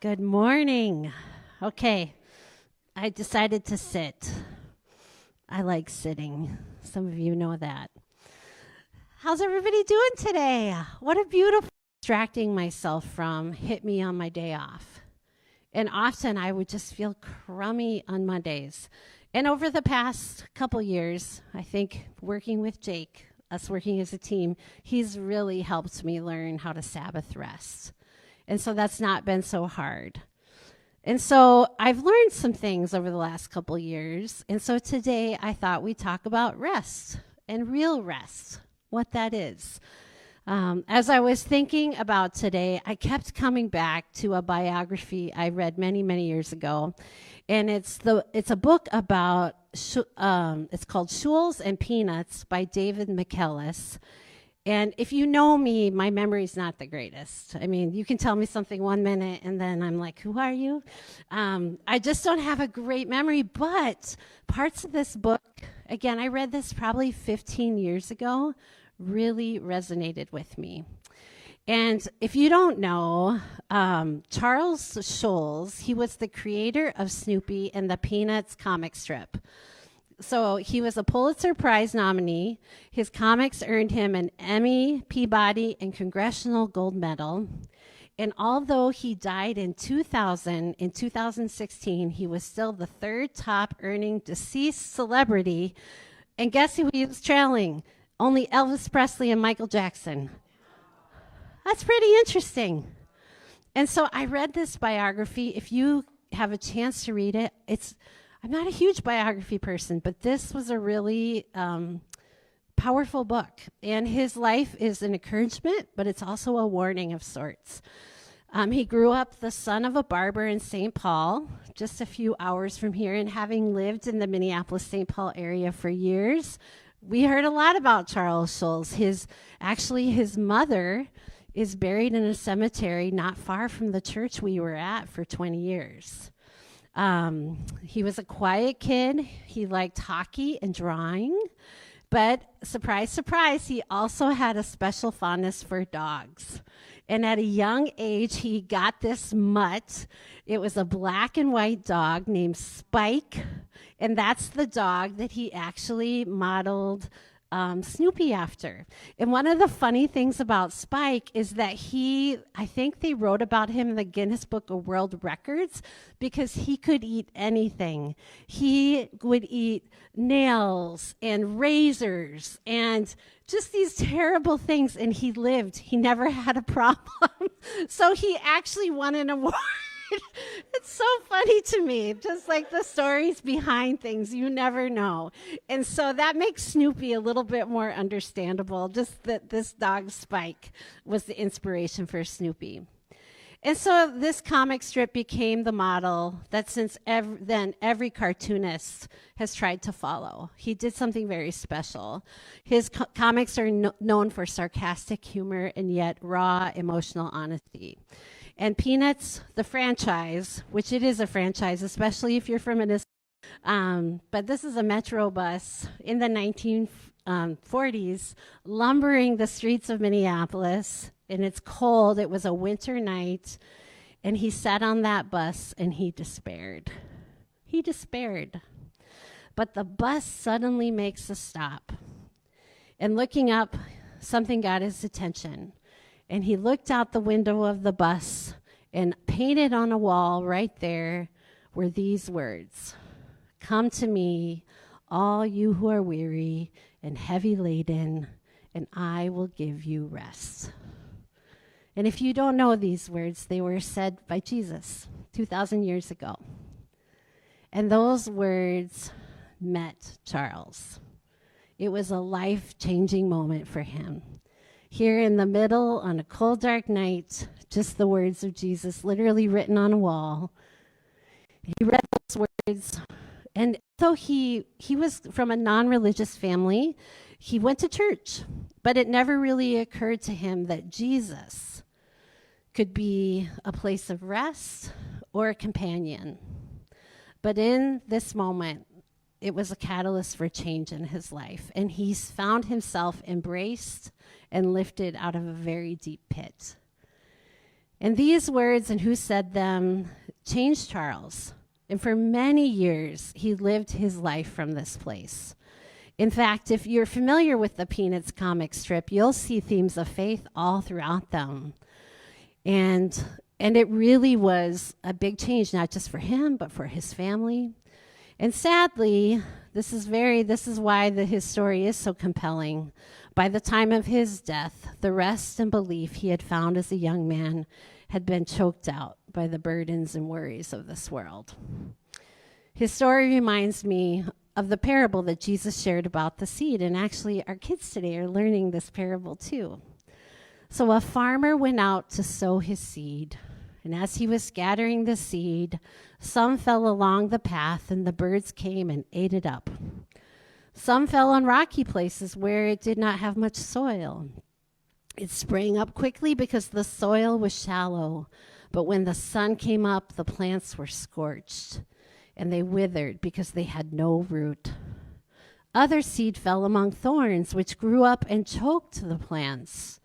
Good morning. Okay, I decided to sit. I like sitting. Some of you know that. How's everybody doing today? What a beautiful distracting myself from hit me on my day off. And often I would just feel crummy on Mondays. And over the past couple years, I think working with Jake, us working as a team, he's really helped me learn how to Sabbath rest. And so that's not been so hard. And so I've learned some things over the last couple years. And so today I thought we'd talk about rest and real rest, what that is. As I was thinking about today, I kept coming back to a biography I read many, many years ago. And it's a book about, it's called Shuls and Peanuts by David Michele. And if you know me, my memory's not the greatest. I mean, you can tell me something 1 minute and then I'm like, who are you? I just don't have a great memory, but parts of this book, again, I read this probably 15 years ago, really resonated with me. And if you don't know, Charles Schulz, he was the creator of Snoopy and the Peanuts comic strip. So he was a Pulitzer Prize nominee. His comics earned him an Emmy, Peabody, and Congressional Gold Medal. And although he died in 2016, he was still the third top earning deceased celebrity. And guess who he was trailing? Only Elvis Presley and Michael Jackson. That's pretty interesting. And so I read this biography. If you have a chance to read it, I'm not a huge biography person, but this was a really powerful book. And his life is an encouragement, but it's also a warning of sorts. He grew up the son of a barber in St. Paul, just a few hours from here, and having lived in the Minneapolis-St. Paul area for years, we heard a lot about Charles Schulz. His mother is buried in a cemetery not far from the church we were at for 20 years. He was a quiet kid. He liked hockey and drawing, but surprise, surprise, he also had a special fondness for dogs. And at a young age, he got this mutt. It was a black and white dog named Spike, and that's the dog that he actually modeled Snoopy after. And one of the funny things about Spike is that I think they wrote about him in the Guinness Book of World Records because he could eat anything. He would eat nails and razors and just these terrible things, and he lived. He never had a problem. So he actually won an award. It's so funny to me, just like the stories behind things, you never know. And so that makes Snoopy a little bit more understandable, just that this dog Spike was the inspiration for Snoopy. And so this comic strip became the model that since then every cartoonist has tried to follow. He did something very special. His comics are known for sarcastic humor and yet raw emotional honesty. And Peanuts, the franchise, which it is a franchise, especially if you're from Minnesota, but this is a Metro bus in the 1940s, lumbering the streets of Minneapolis, and it's cold. It was a winter night, and he sat on that bus, and he despaired. He despaired. But the bus suddenly makes a stop, and looking up, something got his attention. And he looked out the window of the bus, and painted on a wall right there were these words: "Come to me, all you who are weary and heavy laden, and I will give you rest." And if you don't know these words, they were said by Jesus 2,000 years ago. And those words met Charles. It was a life-changing moment for him. Here in the middle, on a cold, dark night, just the words of Jesus literally written on a wall. He read those words, and though he was from a non-religious family, he went to church, but it never really occurred to him that Jesus could be a place of rest or a companion. But in this moment, it was a catalyst for change in his life, and he's found himself embraced and lifted out of a very deep pit. And these words and who said them changed Charles. And for many years, he lived his life from this place. In fact, if you're familiar with the Peanuts comic strip, you'll see themes of faith all throughout them. And it really was a big change, not just for him, but for his family. And sadly, this is why his story is so compelling. By the time of his death, the rest and belief he had found as a young man had been choked out by the burdens and worries of this world. His story reminds me of the parable that Jesus shared about the seed, and actually our kids today are learning this parable too. So a farmer went out to sow his seed, and as he was scattering the seed, some fell along the path and the birds came and ate it up. Some fell on rocky places where it did not have much soil. It sprang up quickly because the soil was shallow, but when the sun came up, the plants were scorched, and they withered because they had no root. Other seed fell among thorns, which grew up and choked the plants.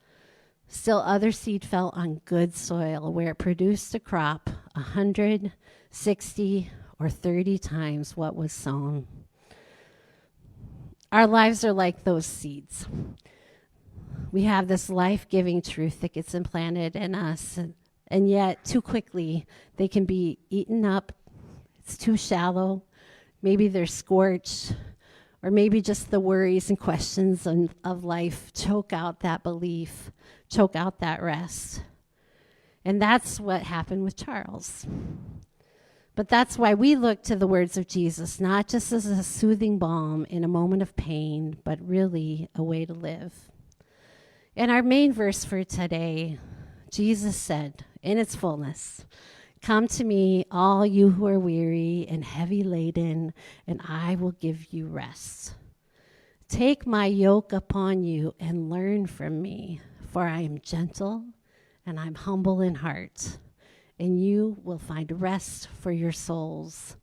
Still other seed fell on good soil, where it produced a crop 100, 60, or 30 times what was sown. Our lives are like those seeds. We have this life-giving truth that gets implanted in us, and yet too quickly they can be eaten up. It's too shallow. Maybe they're scorched, or maybe just the worries and questions of life choke out that belief, choke out that rest. And that's what happened with Charles. But that's why we look to the words of Jesus, not just as a soothing balm in a moment of pain, but really a way to live. In our main verse for today, Jesus said, in its fullness, "Come to me, all you who are weary and heavy laden, and I will give you rest. Take my yoke upon you and learn from me, for I am gentle and I'm humble in heart, and you will find rest for your souls.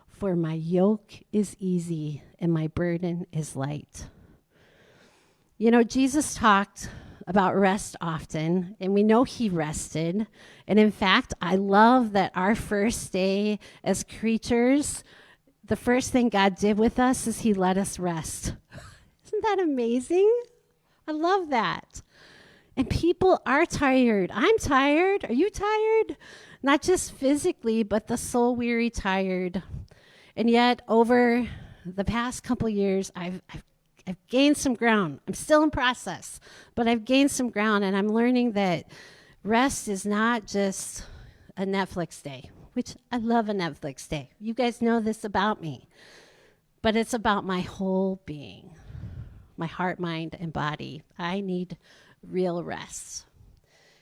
For my yoke is easy and my burden is light." You know, Jesus talked about rest often, and we know he rested. And in fact, I love that our first day as creatures, the first thing God did with us is he let us rest. Isn't that amazing? I love that. And people are tired. I'm tired. Are you tired? Not just physically, but the soul weary tired. And yet, over the past couple years, I've gained some ground. I'm still in process, but I've gained some ground, and I'm learning that rest is not just a Netflix day, which I love a Netflix day. You guys know this about me, but it's about my whole being, my heart, mind, and body. I need real rest.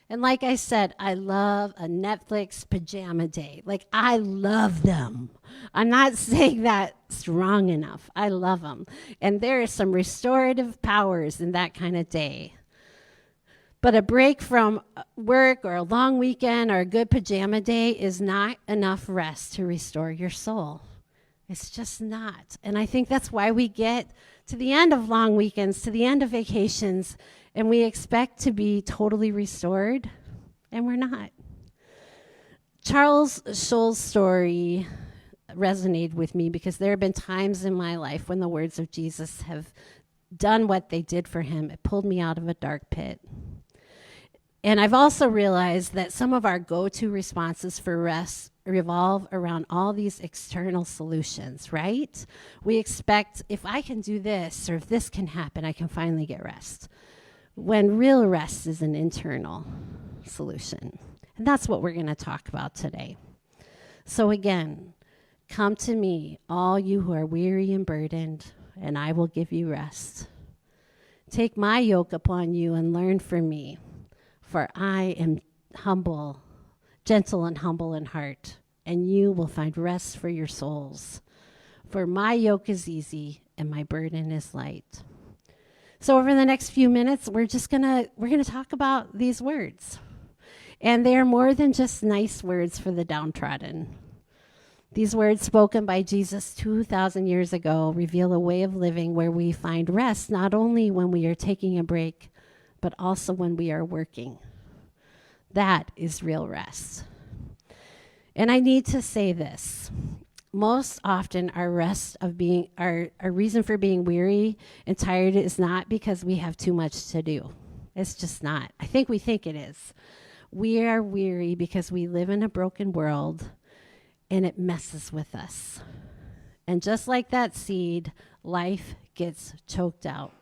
And like I said, I love a Netflix pajama day. Like, I love them. I'm not saying that strong enough. I love them. And there is some restorative powers in that kind of day. But a break from work or a long weekend or a good pajama day is not enough rest to restore your soul. It's just not. And I think that's why we get to the end of long weekends, to the end of vacations, and we expect to be totally restored, and we're not. Charles Scholl's story resonated with me because there have been times in my life when the words of Jesus have done what they did for him. It pulled me out of a dark pit. And I've also realized that some of our go-to responses for rest revolve around all these external solutions, right? We expect, if I can do this or if this can happen, I can finally get rest. When real rest is an internal solution. And that's what we're going to talk about today. So again, come to me, all you who are weary and burdened, and I will give you rest. Take my yoke upon you and learn from me, for I am gentle and humble in heart, and you will find rest for your souls. For my yoke is easy and my burden is light. So over the next few minutes, we're gonna talk about these words. And they are more than just nice words for the downtrodden. These words spoken by Jesus 2,000 years ago reveal a way of living where we find rest not only when we are taking a break, but also when we are working. That is real rest. And I need to say this. Most often our reason for being weary and tired is not because we have too much to do. It's just not. I think we think it is. We are weary because we live in a broken world and it messes with us. And just like that seed, life gets choked out.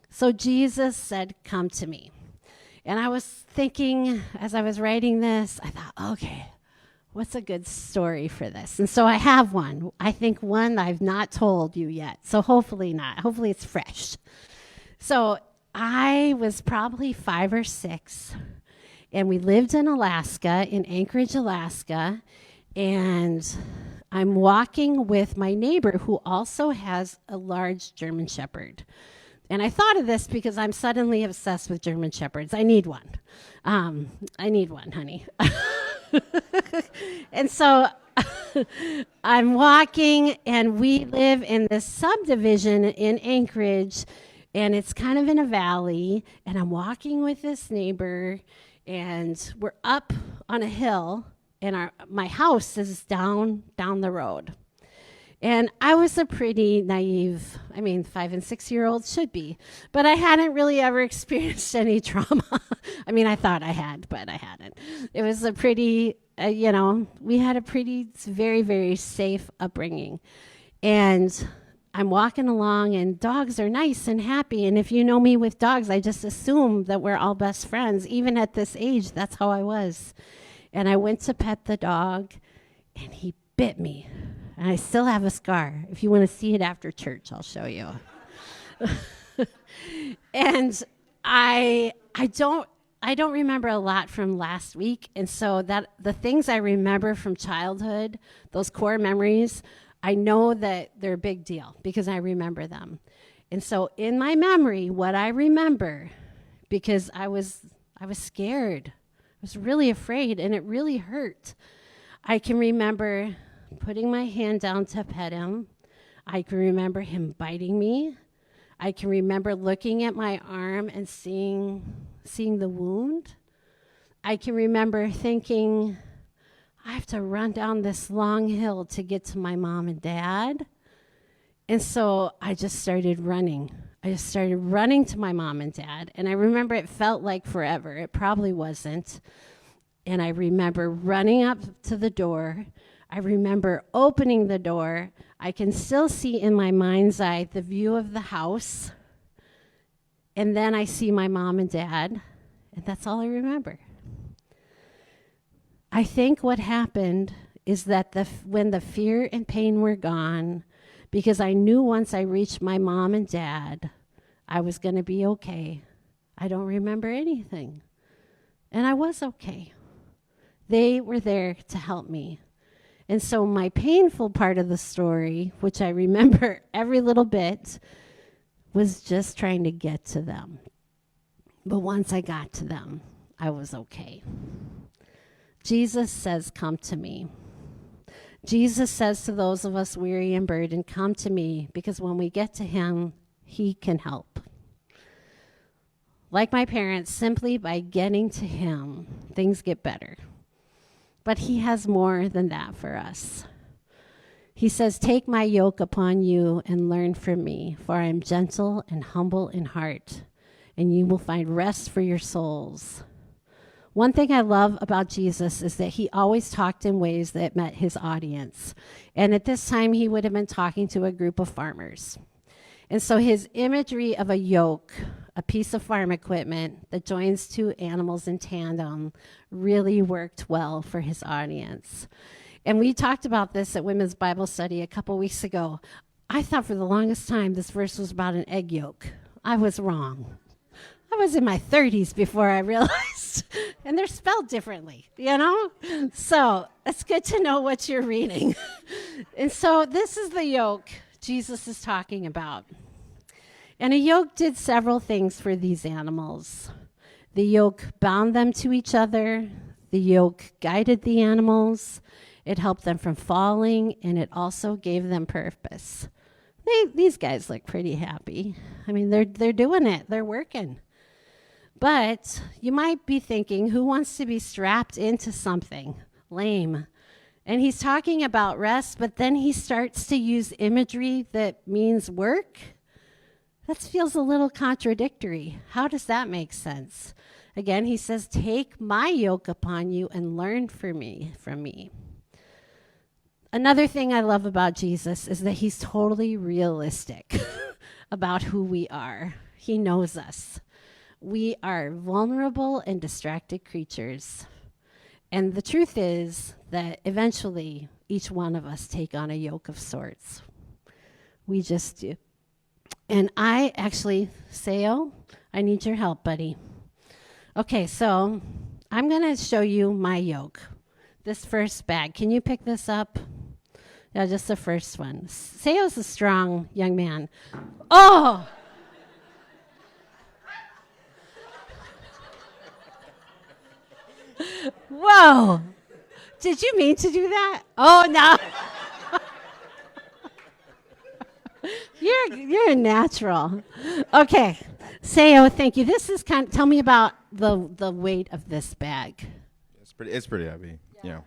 So Jesus said, "Come to me." And I was thinking, as I was writing this, I thought, okay, what's a good story for this? And so I have one. I think one I've not told you yet. So hopefully not. Hopefully it's fresh. So I was probably 5 or 6, and we lived in Alaska, in Anchorage, Alaska, and I'm walking with my neighbor who also has a large German Shepherd. And I thought of this because I'm suddenly obsessed with German Shepherds. I need one. I need one, honey. And so I'm walking, and we live in this subdivision in Anchorage, and it's kind of in a valley, and I'm walking with this neighbor, and we're up on a hill, and my house is down the road. And I was a pretty naive, 5 and 6 year olds should be, but I hadn't really ever experienced any trauma. I thought I had, but I hadn't. It was a pretty, we had a pretty, very, very safe upbringing. And I'm walking along, and dogs are nice and happy. And if you know me with dogs, I just assume that we're all best friends. Even at this age, that's how I was. And I went to pet the dog, and he bit me. And I still have a scar. If you want to see it after church, I'll show you. And I don't remember a lot from last week. And so that the things I remember from childhood, those core memories, I know that they're a big deal because I remember them. And so in my memory, what I remember, because I was scared. I was really afraid, and it really hurt. I can remember putting my hand down to pet him. I can remember him biting me. I can remember looking at my arm and seeing the wound. I can remember thinking, I have to run down this long hill to get to my mom and dad. And so I just started running. I just started running to my mom and dad. And I remember it felt like forever. It probably wasn't. And I remember running up to the door. I remember opening the door. I can still see in my mind's eye the view of the house. And then I see my mom and dad. And that's all I remember. I think what happened is that when the fear and pain were gone, because I knew once I reached my mom and dad, I was going to be okay. I don't remember anything. And I was okay. They were there to help me. And so my painful part of the story, which I remember every little bit, was just trying to get to them. But once I got to them, I was okay. Jesus says, "Come to me." Jesus says to those of us weary and burdened, "Come to me," because when we get to him, he can help. Like my parents, simply by getting to him, things get better. But he has more than that for us. He says, "Take my yoke upon you and learn from me, for I am gentle and humble in heart, and you will find rest for your souls." One thing I love about Jesus is that he always talked in ways that met his audience. And at this time, he would have been talking to a group of farmers. And so his imagery of a yoke, a piece of farm equipment that joins two animals in tandem, really worked well for his audience. And we talked about this at Women's Bible Study a couple weeks ago. I thought for the longest time this verse was about an egg yolk. I was wrong. I was in my 30s before I realized, and they're spelled differently, So it's good to know what you're reading. And so this is the yoke Jesus is talking about. And a yoke did several things for these animals. The yoke bound them to each other. The yoke guided the animals. It helped them from falling, and it also gave them purpose. These guys look pretty happy. They're doing it. They're working. But you might be thinking, who wants to be strapped into something lame? And he's talking about rest, but then he starts to use imagery that means work. That feels a little contradictory. How does that make sense? Again, he says, take my yoke upon you and learn from me. Another thing I love about Jesus is that he's totally realistic about who we are. He knows us. We are vulnerable and distracted creatures. And the truth is that eventually each one of us take on a yoke of sorts. We just do. And I actually, Seo, I need your help, buddy. Okay, so I'm going to show you my yoke. This first bag. Can you pick this up? Yeah, just the first one. Seo's a strong young man. Oh! Whoa! Did you mean to do that? Oh, no. You're a natural. Okay. Seo, thank you. This is tell me about the weight of this bag. It's pretty heavy. Yeah.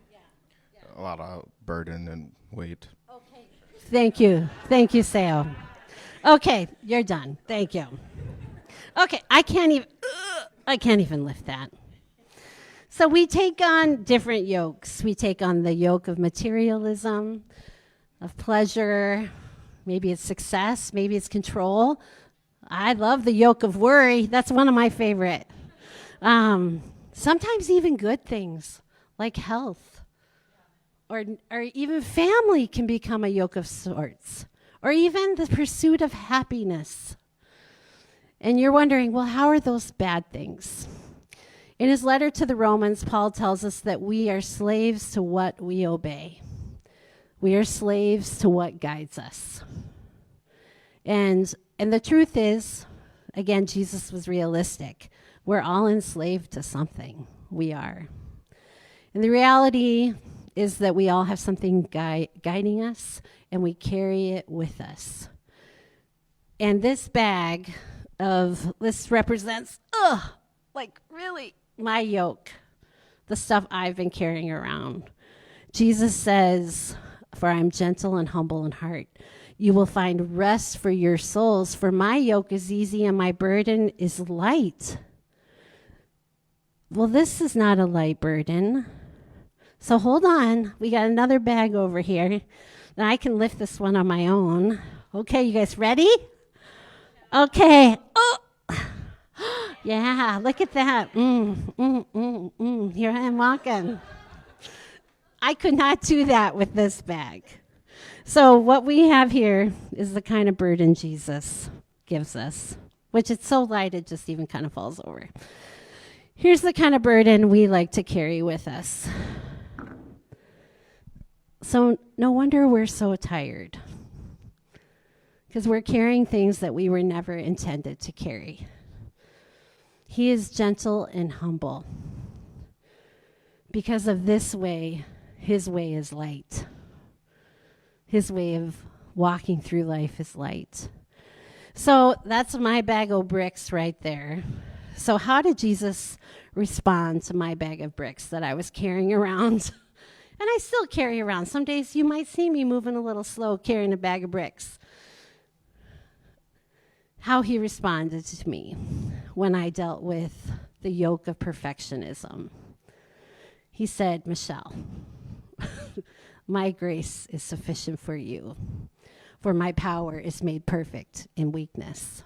A lot of burden and weight. Okay. Thank you, Seo. Okay, you're done. Thank you. Okay, I can't even lift that. So we take on different yokes. We take on the yoke of materialism, of pleasure. Maybe it's success. Maybe it's control. I love the yoke of worry. That's one of my favorite. Sometimes even good things like health or even family can become a yoke of sorts, or even the pursuit of happiness. And you're wondering, well, how are those bad things? In his letter to the Romans, Paul tells us that we are slaves to what we obey. We are slaves to what guides us. And the truth is, again, Jesus was realistic. We're all enslaved to something. We are. And the reality is that we all have something guiding us, and we carry it with us. And this bag this represents, really, my yoke, the stuff I've been carrying around. Jesus says, for I'm gentle and humble in heart. You will find rest for your souls, for my yoke is easy and my burden is light. Well, this is not a light burden. So hold on. We got another bag over here. And I can lift this one on my own. Okay, you guys ready? Okay. Oh. Yeah, look at that. Here I am walking. I could not do that with this bag. So what we have here is the kind of burden Jesus gives us, which it's so light it just even kind of falls over. Here's the kind of burden we like to carry with us. So no wonder we're so tired, because we're carrying things that we were never intended to carry. He is gentle and humble. Because of this way, his way is light. His way of walking through life is light. So that's my bag of bricks right there. So how did Jesus respond to my bag of bricks that I was carrying around? And I still carry around. Some days you might see me moving a little slow carrying a bag of bricks. How he responded to me when I dealt with the yoke of perfectionism. He said, Michele, my grace is sufficient for you, for my power is made perfect in weakness.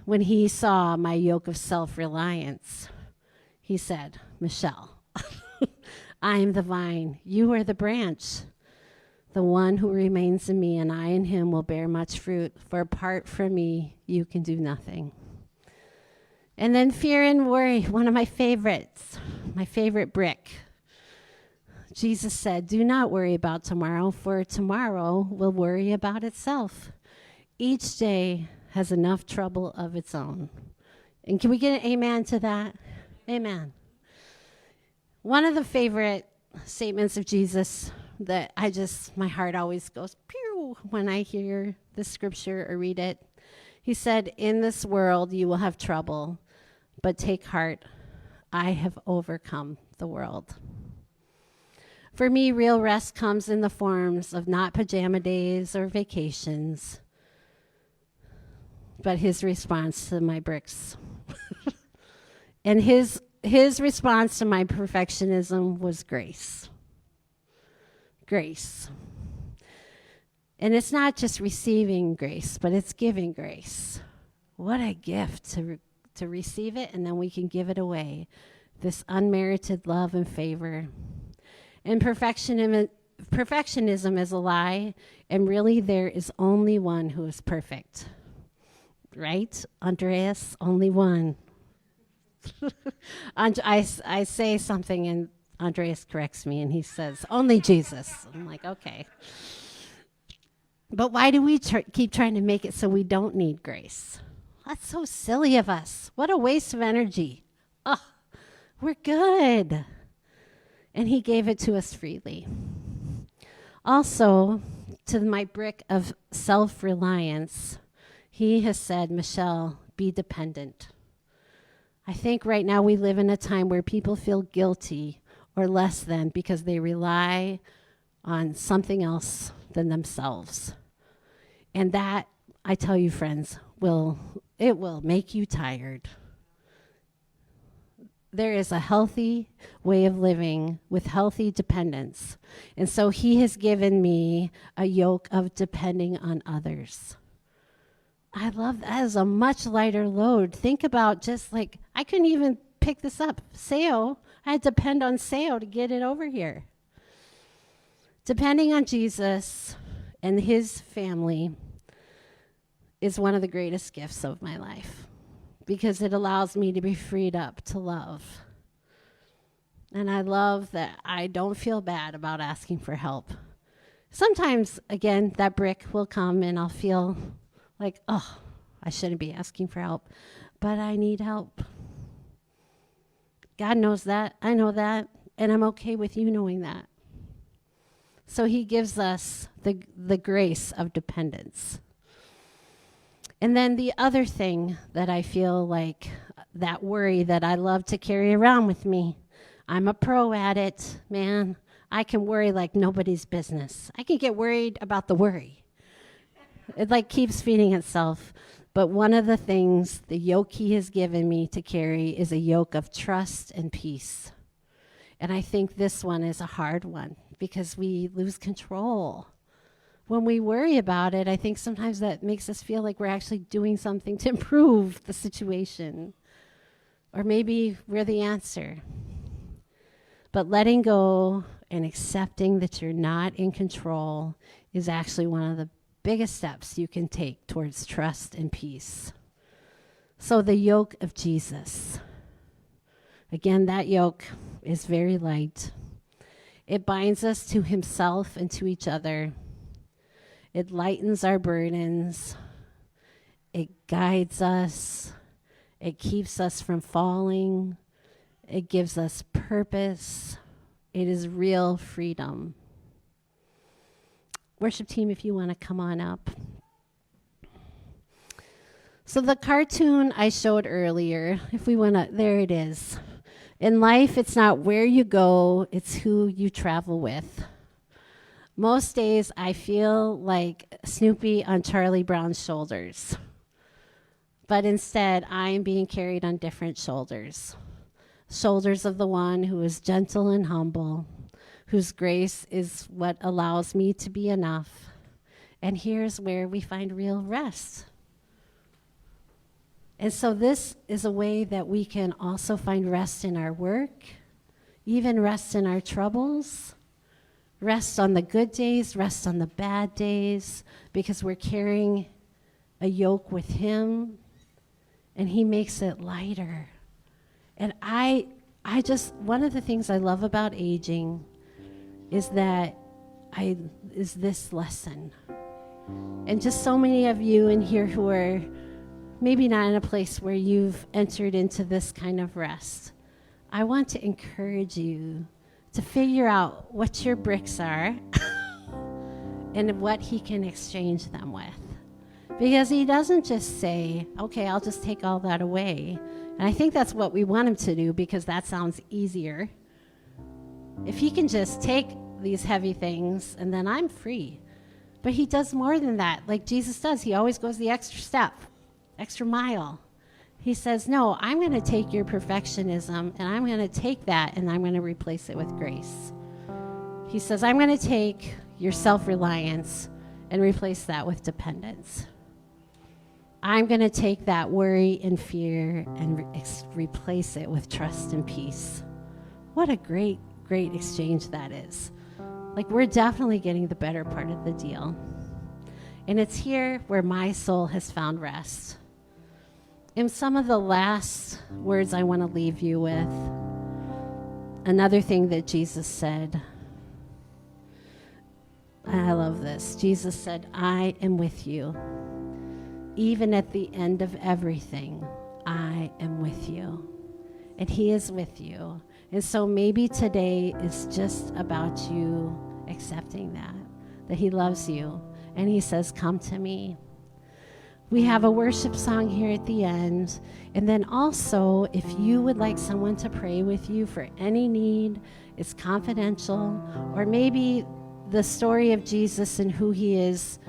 When he saw my yoke of self-reliance, he said, Michele, I am the vine, you are the branch. The one who remains in me and I in him will bear much fruit, for apart from me, you can do nothing. And then fear and worry, one of my favorites, my favorite brick. Jesus said, do not worry about tomorrow, for tomorrow will worry about itself. Each day has enough trouble of its own. And can we get an amen to that? Amen. One of the favorite statements of Jesus that my heart always goes pew when I hear the scripture or read it. He said, in this world you will have trouble, but take heart. I have overcome the world. For me, real rest comes in the forms of not pajama days or vacations, but his response to my bricks. And his response to my perfectionism was grace. Grace. And it's not just receiving grace, but it's giving grace. What a gift to receive it, and then we can give it away. This unmerited love and favor. And perfectionism is a lie, and really there is only one who is perfect. Right, Andreas? Only one. I say something, and Andreas corrects me, and he says, only Jesus. I'm like, okay. But why do we keep trying to make it so we don't need grace? That's so silly of us. What a waste of energy. Oh, we're good. And he gave it to us freely. Also, to my brick of self-reliance, he has said, Michele, be dependent. I think right now we live in a time where people feel guilty or less than because they rely on something else than themselves. And that, I tell you, friends, will make you tired. There is a healthy way of living with healthy dependence. And so he has given me a yoke of depending on others. I love that. That is a much lighter load. Think about just like, I couldn't even pick this up. Seo, I had to depend on Seo to get it over here. Depending on Jesus and his family is one of the greatest gifts of my life, because it allows me to be freed up to love. And I love that I don't feel bad about asking for help. Sometimes, again, that brick will come and I'll feel like, oh, I shouldn't be asking for help, but I need help. God knows that. I know that. And I'm okay with you knowing that. So he gives us the grace of dependence. And then the other thing that I feel like, that worry that I love to carry around with me, I'm a pro at it, man. I can worry like nobody's business. I can get worried about the worry. It like keeps feeding itself. But one of the things, the yoke he has given me to carry is a yoke of trust and peace. And I think this one is a hard one because we lose control. When we worry about it, I think sometimes that makes us feel like we're actually doing something to improve the situation. Or maybe we're the answer. But letting go and accepting that you're not in control is actually one of the biggest steps you can take towards trust and peace. So the yoke of Jesus. Again, that yoke is very light. It binds us to himself and to each other. It lightens our burdens. It guides us. It keeps us from falling. It gives us purpose. It is real freedom. Worship team, if you want to come on up. So the cartoon I showed earlier, if we want to, there it is. In life, it's not where you go, it's who you travel with. Most days, I feel like Snoopy on Charlie Brown's shoulders. But instead, I am being carried on different shoulders. Shoulders of the one who is gentle and humble, whose grace is what allows me to be enough. And here's where we find real rest. And so this is a way that we can also find rest in our work, even rest in our troubles, rest on the good days, rest on the bad days, because we're carrying a yoke with him, and he makes it lighter. And I just, one of the things I love about aging is this lesson. And just so many of you in here who are maybe not in a place where you've entered into this kind of rest, I want to encourage you to figure out what your bricks are and what he can exchange them with. Because he doesn't just say, okay, I'll just take all that away. And I think that's what we want him to do because that sounds easier. If he can just take these heavy things and then I'm free. But he does more than that, like Jesus does. He always goes the extra step, extra mile. He says, no, I'm going to take your perfectionism and I'm going to take that and I'm going to replace it with grace. He says, I'm going to take your self-reliance and replace that with dependence. I'm going to take that worry and fear and replace it with trust and peace. What a great, great exchange that is. Like, we're definitely getting the better part of the deal. And it's here where my soul has found rest. And some of the last words I want to leave you with, another thing that Jesus said, I love this. Jesus said, I am with you. Even at the end of everything, I am with you. And he is with you. And so maybe today is just about you accepting that he loves you. And he says, come to me. We have a worship song here at the end. And then also, if you would like someone to pray with you for any need, it's confidential, or maybe the story of Jesus and who he is,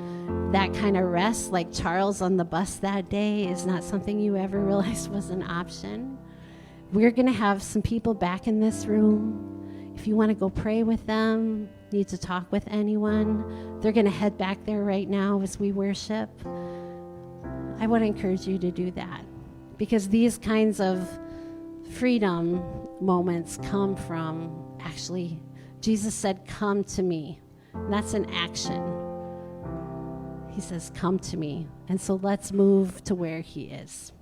that kind of rest, like Charles on the bus that day, is not something you ever realized was an option. We're going to have some people back in this room. If you want to go pray with them, need to talk with anyone, they're going to head back there right now as we worship. I would encourage you to do that, because these kinds of freedom moments come from, actually, Jesus said, come to me. And that's an action. He says, come to me. And so let's move to where he is.